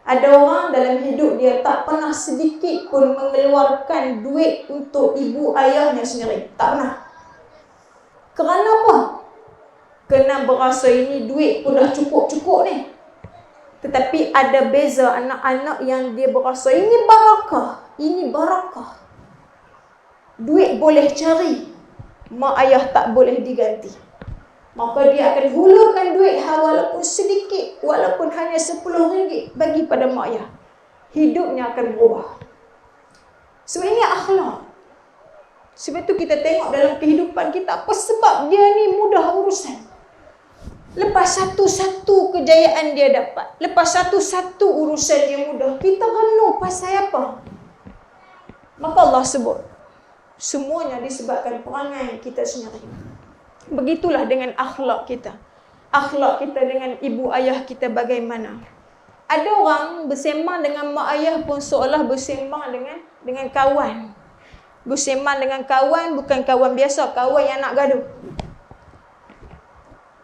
Ada orang dalam hidup dia tak pernah sedikit pun mengeluarkan duit untuk ibu ayahnya sendiri. Tak pernah. Kerana apa? Kerana berasa ini duit pun dah cukup-cukup ni. Tetapi ada beza anak-anak yang dia berasa ini barakah, ini barakah. Duit boleh cari, mak ayah tak boleh diganti. Maka dia akan hulurkan duit walaupun sedikit, walaupun hanya RM10 bagi pada mak ayah. Hidupnya akan berubah. So ini akhlak. Sebab tu kita tengok dalam kehidupan kita, apa sebab dia ni mudah urusan. Lepas satu-satu kejayaan dia dapat, lepas satu-satu urusan dia mudah, kita renung pasal apa? Maka Allah sebut, semuanya disebabkan perangai kita sendiri. Begitulah dengan akhlak kita. Akhlak kita dengan ibu ayah kita bagaimana? Ada orang bersembang dengan mak ayah pun seolah bersembang dengan kawan. Bersembang dengan kawan, bukan kawan biasa, kawan yang nak gaduh.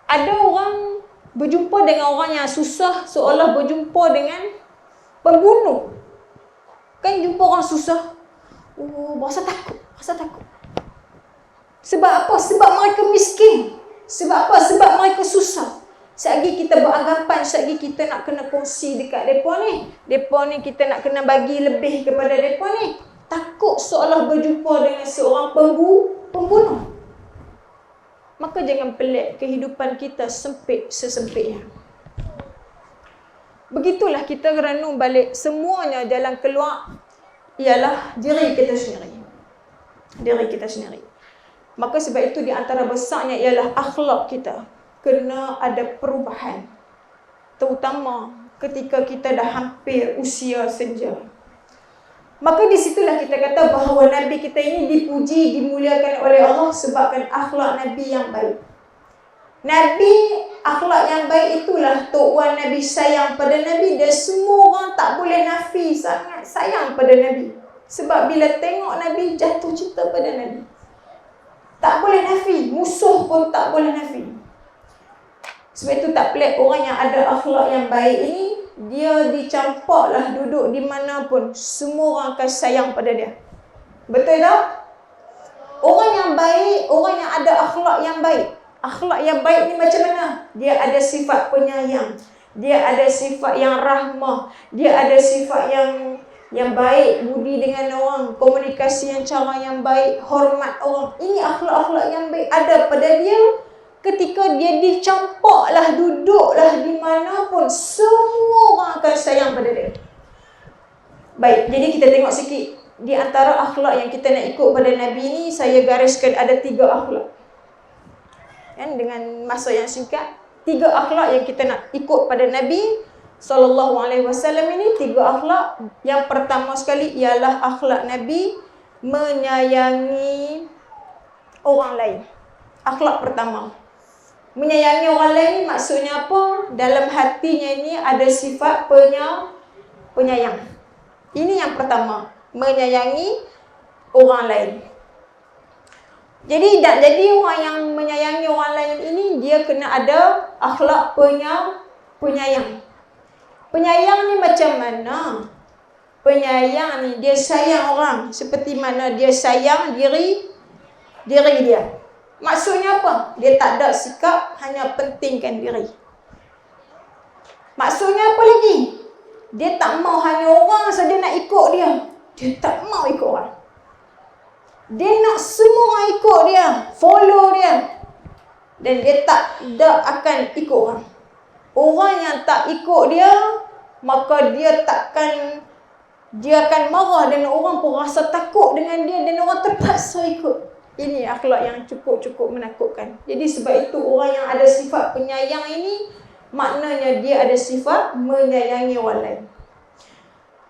Ada orang berjumpa dengan orang yang susah seolah berjumpa dengan pembunuh. Kan jumpa orang susah, rasa takut. Sebab apa? Sebab mereka miskin. Sebab apa? Sebab mereka susah. Selagi kita beranggapan, selagi kita nak kena kongsi dekat mereka ni kita nak kena bagi lebih kepada mereka ni, takut seolah berjumpa dengan seorang pembunuh. Maka jangan pelik kehidupan kita sempit sesempitnya. Begitulah kita renung balik, semuanya jalan keluar ialah diri kita sendiri. Diri kita sendiri. Maka sebab itu di antara besarnya ialah akhlak kita kena ada perubahan. Terutama ketika kita dah hampir usia senja. Maka di situlah kita kata bahawa Nabi kita ini dipuji, dimuliakan oleh Allah sebabkan akhlak Nabi yang baik. Nabi, akhlak yang baik itulah Tok Wan Nabi sayang pada Nabi. Dan semua orang tak boleh nafi sangat sayang pada Nabi. Sebab bila tengok Nabi, jatuh cinta pada Nabi. Tak boleh nafi, musuh pun tak boleh nafi. Sebab itu tak pelik orang yang ada akhlak yang baik ini, dia dicampaklah duduk di mana pun, semua orang akan sayang pada dia. Betul tak? Orang yang baik, orang yang ada akhlak yang baik. Akhlak yang baik ni macam mana? Dia ada sifat penyayang. Dia ada sifat yang rahmah. Dia ada sifat yang baik, budi dengan orang, komunikasi yang cara yang baik, hormat orang. Ini akhlak-akhlak yang baik ada pada dia. Ketika dia dicampaklah, duduklah di mana pun, semua orang akan sayang pada dia. Baik, jadi kita tengok sikit. Di antara akhlak yang kita nak ikut pada Nabi ni, saya gariskan ada 3 akhlak. Kan, dengan masa yang singkat, 3 akhlak yang kita nak ikut pada Nabi SAW ini, 3 akhlak. Yang pertama sekali ialah akhlak Nabi menyayangi orang lain. Akhlak pertama. Menyayangi orang lain ni maksudnya apa? Dalam hatinya ni ada sifat penyayang. Ini yang pertama, menyayangi orang lain. Jadi orang yang menyayangi orang lain ini, dia kena ada akhlak penyayang. Penyayang ni macam mana? Penyayang ni dia sayang orang seperti mana dia sayang diri dia. Maksudnya apa? Dia tak ada sikap hanya pentingkan diri. Maksudnya apa lagi? Dia tak mau hanya orang saja nak ikut dia. Dia tak mau ikut orang. Dia nak semua orang ikut dia, follow dia. Dan dia tak akan ikut orang. Orang yang tak ikut dia, maka dia akan marah dan orang pun rasa takut dengan dia dan orang terpaksa ikut. Ini akhlak yang cukup menakutkan. Jadi sebab itu orang yang ada sifat penyayang ini, maknanya dia ada sifat menyayangi orang lain.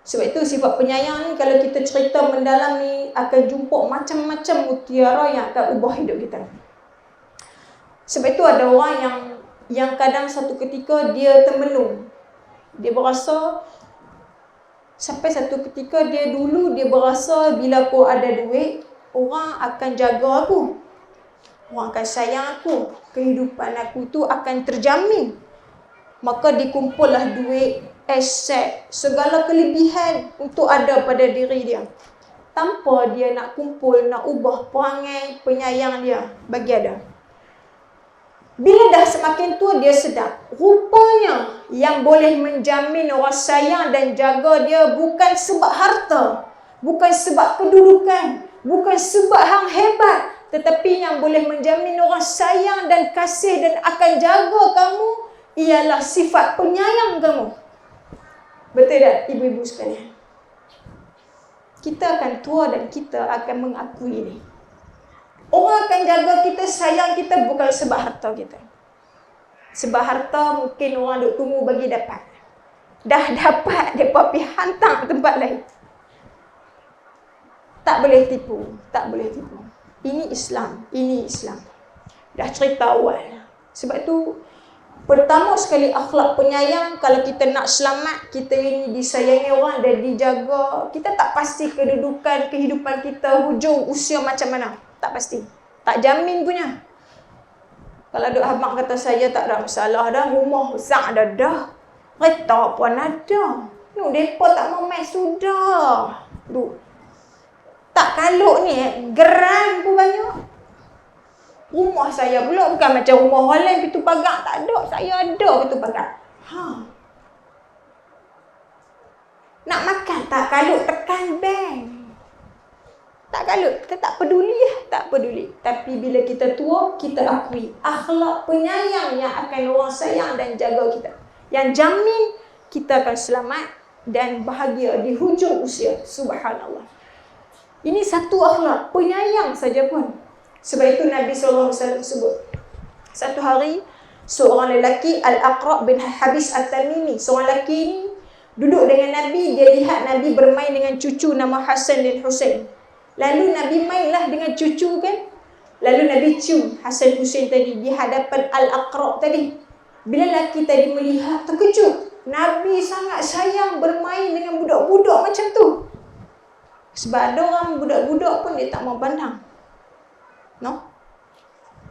Sebab itu sifat penyayang ni, kalau kita cerita mendalam ni, akan jumpa macam-macam mutiara yang akan ubah hidup kita. Sebab itu ada orang yang kadang satu ketika dia termenung. Dia berasa, sampai satu ketika dia berasa bila aku ada duit, orang akan jaga aku. Orang akan sayang aku. Kehidupan aku tu akan terjamin. Maka dikumpullah duit, aset, segala kelebihan untuk ada pada diri dia. Tanpa dia nak kumpul, nak ubah perangai penyayang dia bagi ada. Bila dah semakin tua, dia sedar. Rupanya yang boleh menjamin orang sayang dan jaga dia bukan sebab harta, bukan sebab kedudukan, bukan sebab hang hebat, tetapi yang boleh menjamin orang sayang dan kasih dan akan jaga kamu ialah sifat penyayang kamu. Betul tak, ibu-ibu sekalian? Kita akan tua dan kita akan mengakui ini. Orang akan jaga kita, sayang kita bukan sebab harta kita. Sebab harta mungkin orang duk tunggu bagi dapat. Dah dapat, dia pergi hantar tempat lain. Tak boleh tipu, tak boleh tipu. Ini Islam, ini Islam. Dah cerita awal. Sebab tu pertama sekali akhlak penyayang. Kalau kita nak selamat, kita ini disayangi orang dan dijaga. Kita tak pasti kedudukan, kehidupan kita, hujung usia macam mana. Tak pasti. Tak jamin punya. Kalau duk abang kata saya tak ada masalah dah, rumah besar dah. Kereta pun ada. No, mereka tak mau main sudah. Duk. Tak kaluk ni, geran pun banyak. Rumah saya pula bukan macam rumah orang lain, pintu pagar tak ada. Saya ada pintu pagar. Nak makan tak kaluk tekan bank. Tak kalut, kita tak peduli tak peduli. Tapi bila kita tua, kita akui akhlak penyayang yang akan orang sayang dan jaga kita. Yang jamin kita akan selamat dan bahagia di hujung usia. Subhanallah. Ini satu akhlak penyayang saja pun. Sebab itu Nabi SAW sebut. Satu hari, seorang lelaki Al-Aqra' bin Habis At-Tamimi. Seorang lelaki ini duduk dengan Nabi. Dia lihat Nabi bermain dengan cucu nama Hasan dan Husain. Lalu Nabi mainlah dengan cucu kan. Lalu Nabi cium Hasan Husain tadi di hadapan Al-Aqra' tadi. Bila lelaki tadi melihat, terkejut. Nabi sangat sayang bermain dengan budak-budak macam tu. Sebab ada orang budak-budak pun dia tak mau pandang. No?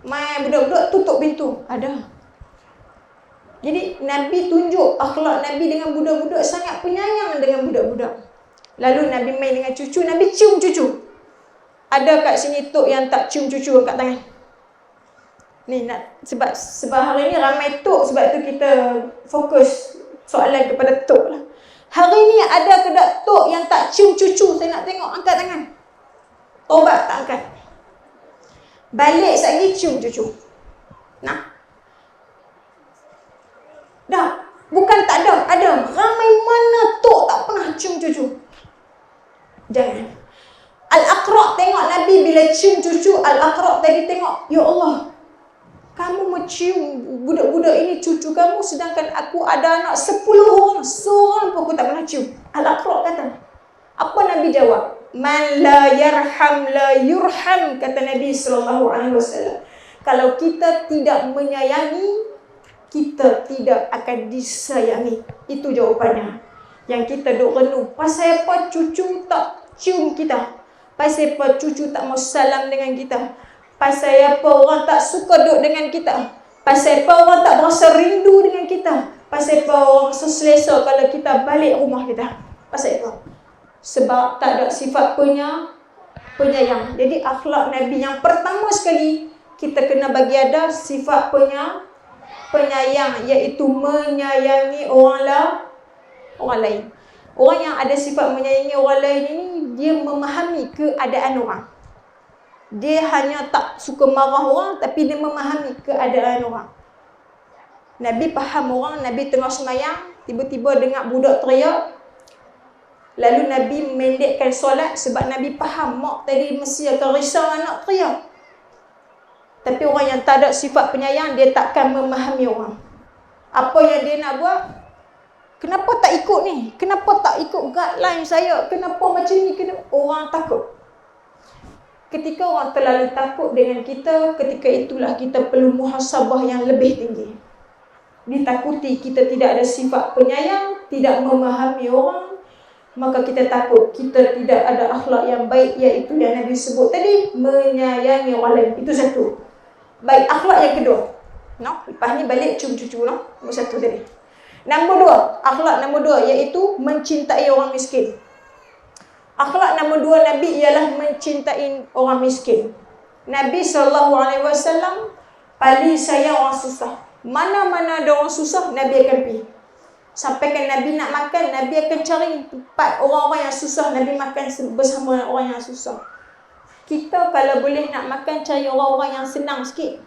Main budak-budak tutup pintu. Ada. Jadi Nabi tunjuk akhlak Nabi dengan budak-budak, sangat penyayang dengan budak-budak. Lalu Nabi main dengan cucu, Nabi cium cucu. Ada kat sini tok yang tak cium cucu kat tangan? Ni nak sebab hari ni ramai tok, sebab tu kita fokus soalan kepada tok lah. Hari ni ada ke tak tok yang tak cium cucu? Saya nak tengok, angkat tangan. Tobat tak angkat. Balik sekali cium cucu. Nah. Dah, bukan tak ada, ada. Ramai mana tok tak pernah cium cucu? Jangan. Al-Aqra' tengok Nabi bila cium cucu. Al-Aqra' tadi tengok, ya Allah, kamu mencium budak-budak ini cucu kamu, sedangkan aku ada anak 10 orang, seorang pun aku tak pernah cium. Al-Aqra' kata. Apa Nabi jawab? Man la yarham la yurham, kata Nabi SAW. Kalau kita tidak menyayangi, kita tidak akan disayangi. Itu jawapannya. Yang kita duk renung, pasal apa cucu tak cium kita? Pasal apa cucu tak mau salam dengan kita? Pasal apa orang tak suka duduk dengan kita? Pasal apa orang tak berasa rindu dengan kita? Pasal apa orang rasa selesa kalau kita balik rumah kita? Pasal apa? Sebab tak ada sifat penyayang. Jadi akhlak Nabi yang pertama sekali kita kena bagi ada sifat penyayang, iaitu menyayangi orang lain. Orang yang ada sifat menyayangi orang lain ini, dia memahami keadaan orang. Dia hanya tak suka marah orang, tapi dia memahami keadaan orang. Nabi faham orang, Nabi tengah semayang, tiba-tiba dengar budak teriak. Lalu Nabi mendekkan solat sebab Nabi faham mak tadi mesti akan risau anak teriak. Tapi orang yang tak ada sifat penyayang, dia takkan memahami orang. Apa yang dia nak buat? Kenapa tak ikut ni? Kenapa tak ikut guideline saya? Kenapa macam ni? Orang takut. Ketika orang terlalu takut dengan kita, ketika itulah kita perlu muhasabah yang lebih tinggi. Ditakuti kita tidak ada sifat penyayang, tidak memahami orang, maka kita takut kita tidak ada akhlak yang baik, iaitu yang Nabi sebut tadi, menyayangi orang lain. Itu satu. Baik, akhlak yang kedua. No? Lepas ni balik cium cucu. No? Nombor satu tadi. Nombor dua, akhlak nombor dua, iaitu mencintai orang miskin. Akhlak nombor dua Nabi ialah mencintai orang miskin. Nabi SAW paling sayang orang susah. Mana-mana ada orang susah, Nabi akan pergi. Sampaikan Nabi nak makan, Nabi akan cari tempat orang-orang yang susah, Nabi makan bersama orang yang susah. Kita kalau boleh nak makan, cari orang-orang yang senang sikit.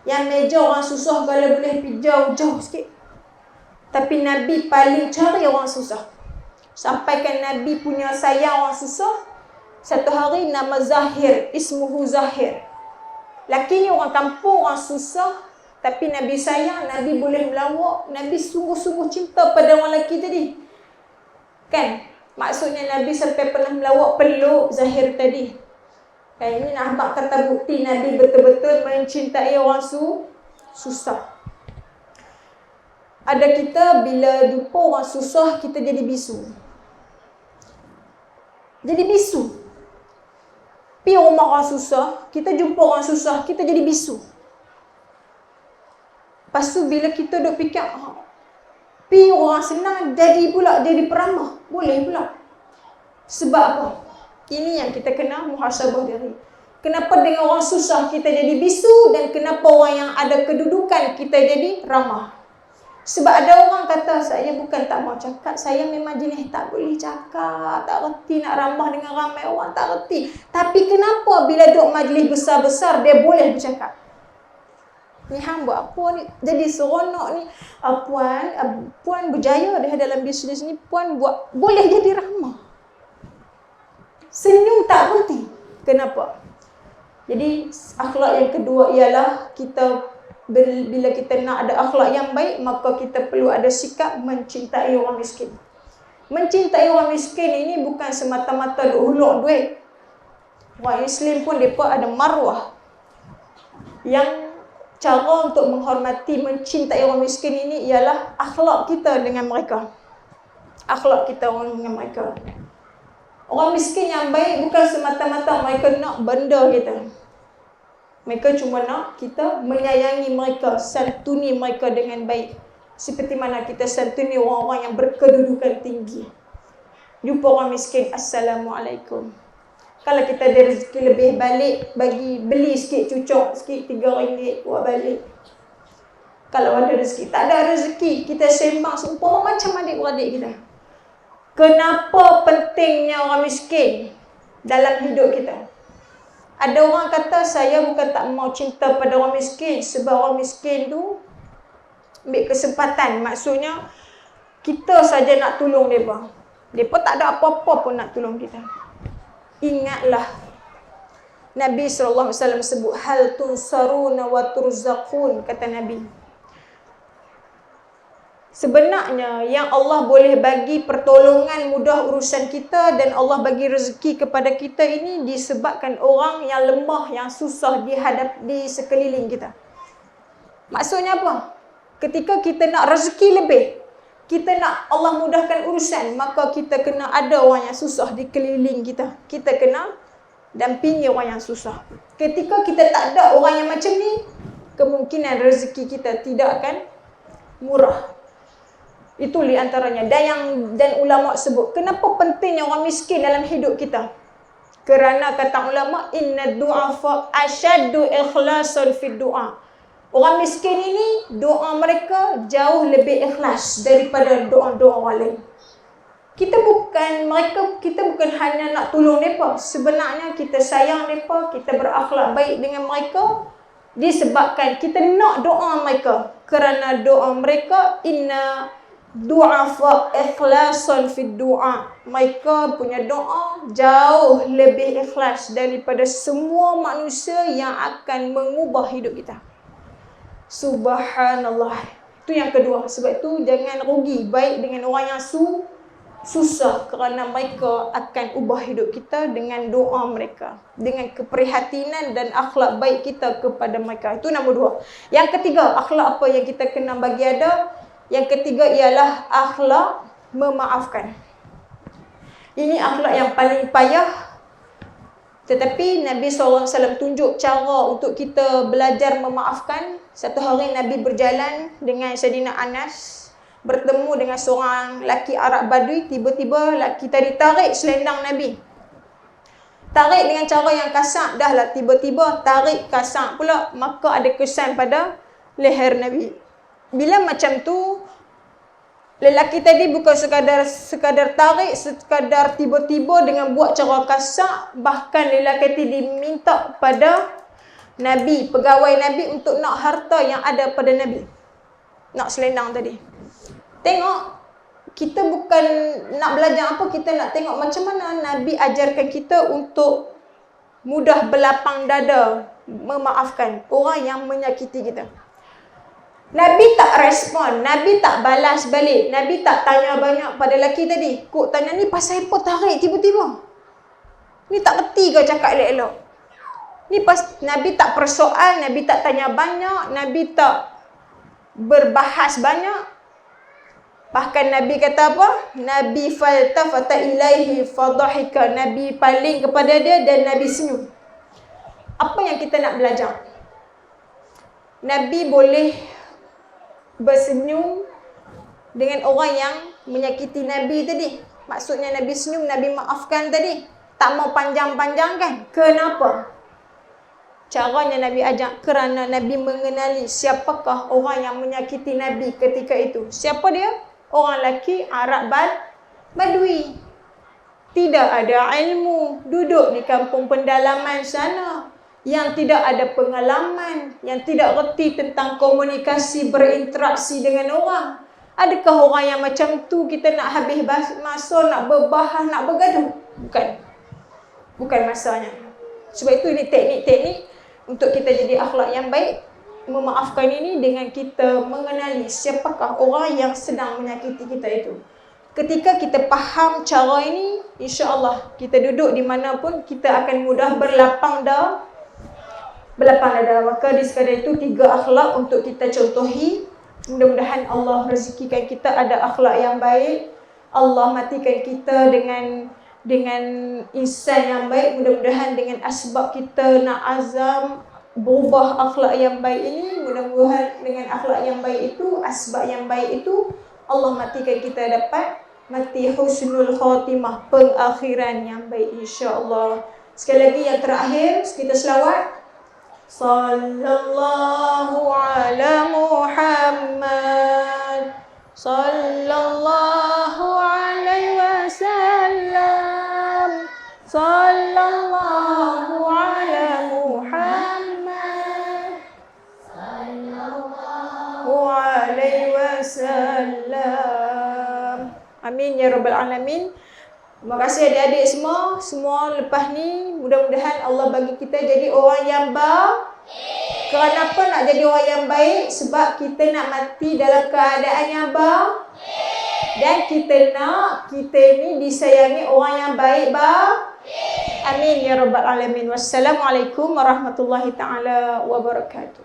Yang meja orang susah kalau boleh pergi jauh-jauh sikit. Tapi Nabi paling cari orang susah. Sampaikan Nabi punya sayang orang susah, Satu hari nama Zahir, ismuhu Zahir. Laki ni orang kampung, orang susah, tapi Nabi sayang, Nabi boleh melawak, Nabi sungguh-sungguh cinta pada orang lelaki tadi. Kan? Maksudnya Nabi sampai pernah melawak peluk Zahir tadi. Dan ini nampak kata bukti Nabi betul-betul mencintai orang susah. Ada kita bila jumpa orang susah, kita jadi bisu. Jadi bisu. Pi rumah orang susah, kita jumpa orang susah, kita jadi bisu. Lepas tu bila kita duk fikir, pi orang senang, jadi pula jadi peramah. Boleh pula. Sebab apa? Ini yang kita kena muhasabah diri. Kenapa dengan orang susah kita jadi bisu dan kenapa orang yang ada kedudukan kita jadi ramah? Sebab ada orang kata, saya bukan tak mau cakap, saya memang jenis tak boleh cakap, tak reti nak ramah dengan ramai orang, tak reti. Tapi kenapa bila duduk majlis besar-besar, dia boleh bercakap? Ni hang buat apa ni? Jadi seronok ni. Puan berjaya dia dalam bisnes ni, puan buat, boleh jadi ramah. Senyum tak berhenti. Kenapa? Jadi akhlak yang kedua ialah bila kita nak ada akhlak yang baik, maka kita perlu ada sikap mencintai orang miskin. Mencintai orang miskin ini bukan semata-mata duk hulur duit. Orang Muslim pun mereka ada marwah. Yang cara untuk menghormati, mencintai orang miskin ini ialah akhlak kita dengan mereka. Akhlak kita dengan mereka. Orang miskin yang baik bukan semata-mata mereka nak benda kita. Mereka cuma nak kita menyayangi mereka, santuni mereka dengan baik. Seperti mana kita santuni orang-orang yang berkedudukan tinggi. Jumpa orang miskin, Assalamualaikum. Kalau kita ada rezeki lebih balik, beli sikit cucuk, sikit RM3 buat balik. Kalau ada rezeki, tak ada rezeki, kita sembang seumpama macam adik-beradik kita. Kenapa pentingnya orang miskin dalam hidup kita? Ada orang kata, saya bukan tak mau cinta pada orang miskin sebab orang miskin tu ambil kesempatan. Maksudnya, kita saja nak tolong mereka. Mereka tak ada apa-apa pun nak tolong kita. Ingatlah, Nabi SAW sebut, hal tunsaruna wa turzaqun, kata Nabi. Sebenarnya yang Allah boleh bagi pertolongan mudah urusan kita dan Allah bagi rezeki kepada kita ini disebabkan orang yang lemah, yang susah di sekeliling kita. Maksudnya apa? Ketika kita nak rezeki lebih, kita nak Allah mudahkan urusan, maka kita kena ada orang yang susah di keliling kita. Kita kena dampingi orang yang susah. Ketika kita tak ada orang yang macam ni, kemungkinan rezeki kita tidak akan murah. Itu di antaranya. Dan ulama sebut, kenapa pentingnya orang miskin dalam hidup kita? Kerana kata ulama, inna du'afa asyaddu ikhlasan fid du'a. Orang miskin ini, doa mereka jauh lebih ikhlas daripada doa-doa orang lain. Kita bukan hanya nak tolong mereka. Sebenarnya kita sayang mereka, kita berakhlak baik dengan mereka disebabkan kita nak doa mereka. Kerana doa mereka, inna du'afa ikhlasan fid du'a. Mereka punya doa jauh lebih ikhlas daripada semua manusia yang akan mengubah hidup kita. Subhanallah. Itu yang kedua. Sebab itu jangan rugi baik dengan orang yang susah, kerana mereka akan ubah hidup kita dengan doa mereka, dengan keprihatinan dan akhlak baik kita kepada mereka. Itu nombor dua. Yang ketiga, akhlak apa yang kita kena bagi ada? Yang ketiga ialah akhlak memaafkan. Ini akhlak yang paling payah. Tetapi Nabi SAW tunjuk cara untuk kita belajar memaafkan. Satu hari Nabi berjalan dengan Sayyidina Anas, bertemu dengan seorang lelaki Arab Badui. Tiba-tiba lelaki tadi tarik selendang Nabi. Tarik dengan cara yang kasar. Dah lah tiba-tiba tarik kasar pula. Maka ada kesan pada leher Nabi. Bila macam tu, lelaki tadi bukan sekadar tarik, sekadar tiba-tiba dengan buat cara kasar. Bahkan lelaki tadi diminta pada Nabi, pegawai Nabi untuk nak harta yang ada pada Nabi. Nak selendang tadi. Tengok, kita bukan nak belajar apa, kita nak tengok macam mana Nabi ajarkan kita untuk mudah berlapang dada memaafkan orang yang menyakiti kita. Nabi tak respon, Nabi tak balas balik, Nabi tak tanya banyak pada lelaki tadi. Kok tanya ni pasal apa tarik tiba-tiba? Ni tak reti kau cakap elok-elok. Ni Nabi tak persoal, Nabi tak tanya banyak, Nabi tak berbahas banyak. Bahkan Nabi kata apa? Nabi faltafata ilaihi fadhahika. Nabi paling kepada dia dan Nabi senyum. Apa yang kita nak belajar? Nabi boleh bersenyum dengan orang yang menyakiti Nabi tadi. Maksudnya Nabi senyum, Nabi maafkan tadi. Tak mau panjang-panjangkan. Kenapa? Caranya Nabi ajak kerana Nabi mengenali siapakah orang yang menyakiti Nabi ketika itu. Siapa dia? Orang lelaki Arab Badui. Tidak ada ilmu, duduk di kampung pendalaman sana, yang tidak ada pengalaman, yang tidak reti tentang komunikasi, berinteraksi dengan orang. Adakah orang yang macam tu kita nak habis masa, nak berbahas, nak bergaduh? Bukan masanya. Sebab itu ini teknik-teknik untuk kita jadi akhlak yang baik. Memaafkan ini dengan kita mengenali siapakah orang yang sedang menyakiti kita itu. Ketika kita faham cara ini, insya-Allah kita duduk di mana pun kita akan mudah berlapang dada. Maka di sekadar itu 3 akhlak untuk kita contohi. Mudah-mudahan Allah rezekikan kita ada akhlak yang baik. Allah matikan kita dengan insan yang baik. Mudah-mudahan dengan asbab kita nak azam berubah akhlak yang baik ini, mudah-mudahan dengan akhlak yang baik itu, asbab yang baik itu, Allah matikan kita dapat mati husnul khatimah, pengakhiran yang baik insya-Allah. Sekali lagi yang terakhir, kita selawat. Sallallahu ala Muhammad, sallallahu alaihi wasallam, sallallahu ala Muhammad, sallallahu alaihi wasallam. Amin ya rabbal alamin. Terima kasih adik-adik semua lepas ni mudah-mudahan Allah bagi kita jadi orang yang baik. Kenapa nak jadi orang yang baik? Sebab kita nak mati dalam keadaan yang baik. Dan kita nak kita ni disayangi orang yang baik. Amin ya rabbal alamin. Wassalamualaikum warahmatullahi taala wabarakatuh.